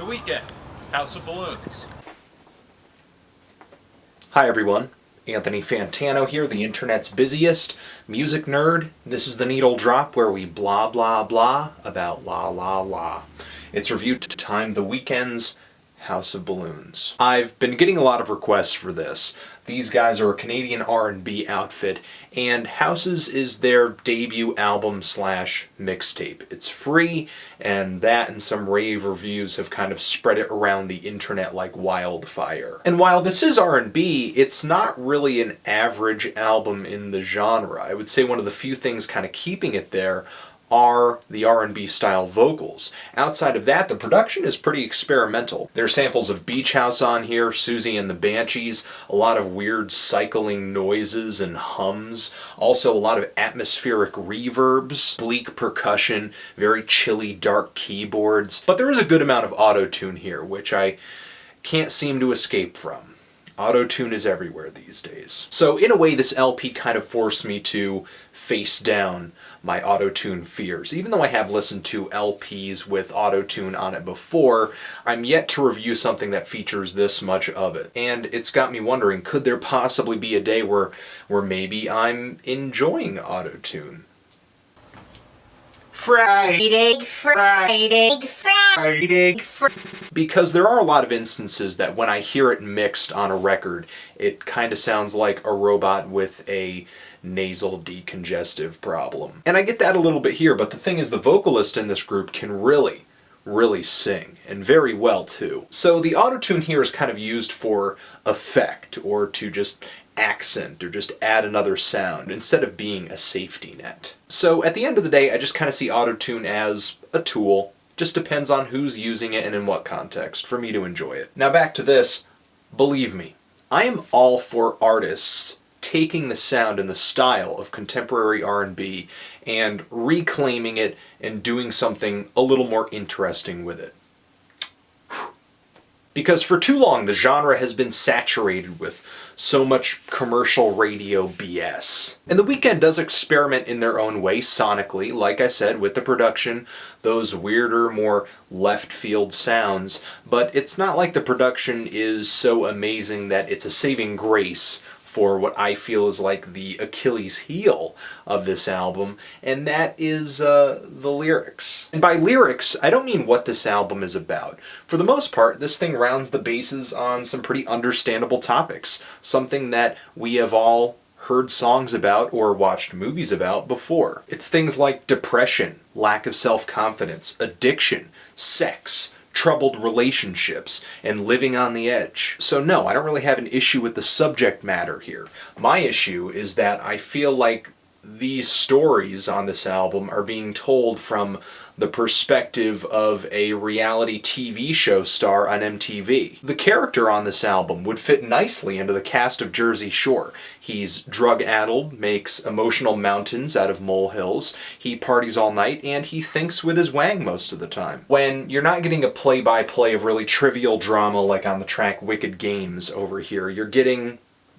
The Weeknd, House of Balloons. Hi everyone, Anthony Fantano here, the internet's busiest music nerd. This is the Needle Drop where we blah blah blah about la la la. It's review time, The Weeknd's House of Balloons. I've been getting a lot of requests for this. These guys are a Canadian R&B outfit, and Houses is their debut album slash mixtape. It's free, and that and some rave reviews have kind of spread it around the internet like wildfire. And while this is R&B, it's not really an average album in the genre. I would say one of the few things kind of keeping it there are the R&B style vocals. Outside of that, the production is pretty experimental. There are samples of Beach House on here, Susie and the Banshees, a lot of weird cycling noises and hums, also a lot of atmospheric reverbs, bleak percussion, very chilly dark keyboards. But there is a good amount of auto-tune here, which I can't seem to escape from. Auto-tune is everywhere these days. So in a way, this LP kind of forced me to face down my auto-tune fears. Even though I have listened to LPs with auto-tune on it before, I'm yet to review something that features this much of it. And it's got me wondering, could there possibly be a day where maybe I'm enjoying auto-tune? Because there are a lot of instances that when I hear it mixed on a record, it kind of sounds like a robot with a nasal decongestive problem. And I get that a little bit here, but the thing is the vocalist in this group can really sing, and very well too. So the autotune here is kind of used for effect, or to just accent, or just add another sound, instead of being a safety net. So at the end of the day, I just kind of see autotune as a tool. Just depends on who's using it and in what context for me to enjoy it. Now back to this. Believe me, I am all for artists taking the sound and the style of contemporary R&B and reclaiming it and doing something a little more interesting with it. Because for too long the genre has been saturated with so much commercial radio BS. And The Weeknd does experiment in their own way sonically, like I said, with the production, those weirder, more left field sounds, but it's not like the production is so amazing that it's a saving grace for what I feel is like the Achilles heel of this album, and that is the lyrics. And by lyrics, I don't mean what this album is about. For the most part, this thing rounds the bases on some pretty understandable topics, something that we have all heard songs about or watched movies about before. It's things like depression, lack of self-confidence, addiction, sex, troubled relationships, and living on the edge. So no, I don't really have an issue with the subject matter here. My issue is that I feel like these stories on this album are being told from the perspective of a reality TV show star on MTV. The character on this album would fit nicely into the cast of Jersey Shore. He's drug-addled, makes emotional mountains out of molehills, he parties all night, and he thinks with his wang most of the time. When you're not getting a play-by-play of really trivial drama like on the track Wicked Games over here, you're getting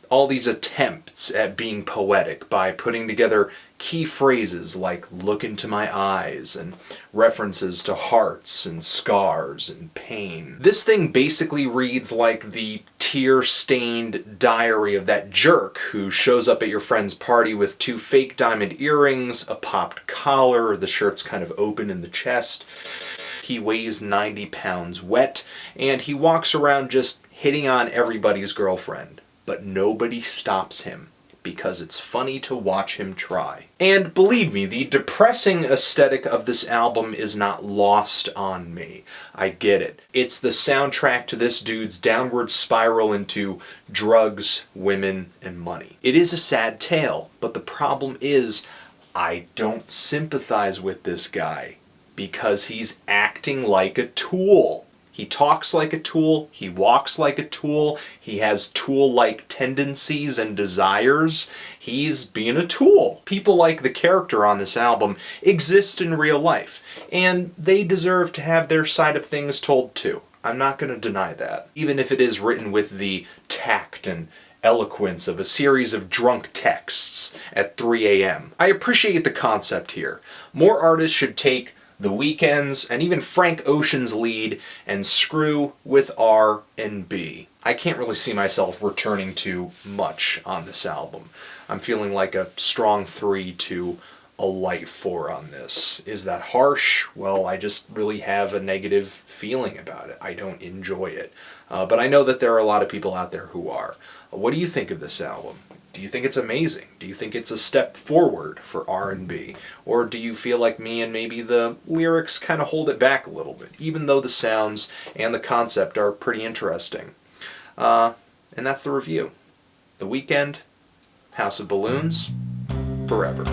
all these attempts at being poetic by putting together key phrases like "look into my eyes" and references to hearts and scars and pain. This thing basically reads like the tear-stained diary of that jerk who shows up at your friend's party with 2 fake diamond earrings, a popped collar, the shirt's kind of open in the chest. He weighs 90 pounds wet, and he walks around just hitting on everybody's girlfriend. But nobody stops him, because it's funny to watch him try. And believe me, the depressing aesthetic of this album is not lost on me. I get it. It's the soundtrack to this dude's downward spiral into drugs, women, and money. It is a sad tale, but the problem is, I don't sympathize with this guy, because he's acting like a tool. He talks like a tool, he walks like a tool, he has tool-like tendencies and desires. He's being a tool. People like the character on this album exist in real life, and they deserve to have their side of things told too. I'm not going to deny that. Even if it is written with the tact and eloquence of a series of drunk texts at 3 a.m. I appreciate the concept here. More artists should take The Weeknd's, and even Frank Ocean's lead, and screw with R&B. I can't really see myself returning to much on this album. I'm feeling like a strong 3 to a light 4 on this. Is that harsh? Well, I just really have a negative feeling about it. I don't enjoy it. But I know that there are a lot of people out there who are. What do you think of this album? Do you think it's amazing? Do you think it's a step forward for R&B? Or do you feel like me and maybe the lyrics kind of hold it back a little bit, even though the sounds and the concept are pretty interesting? And that's the review. The Weeknd, House of Balloons, Forever.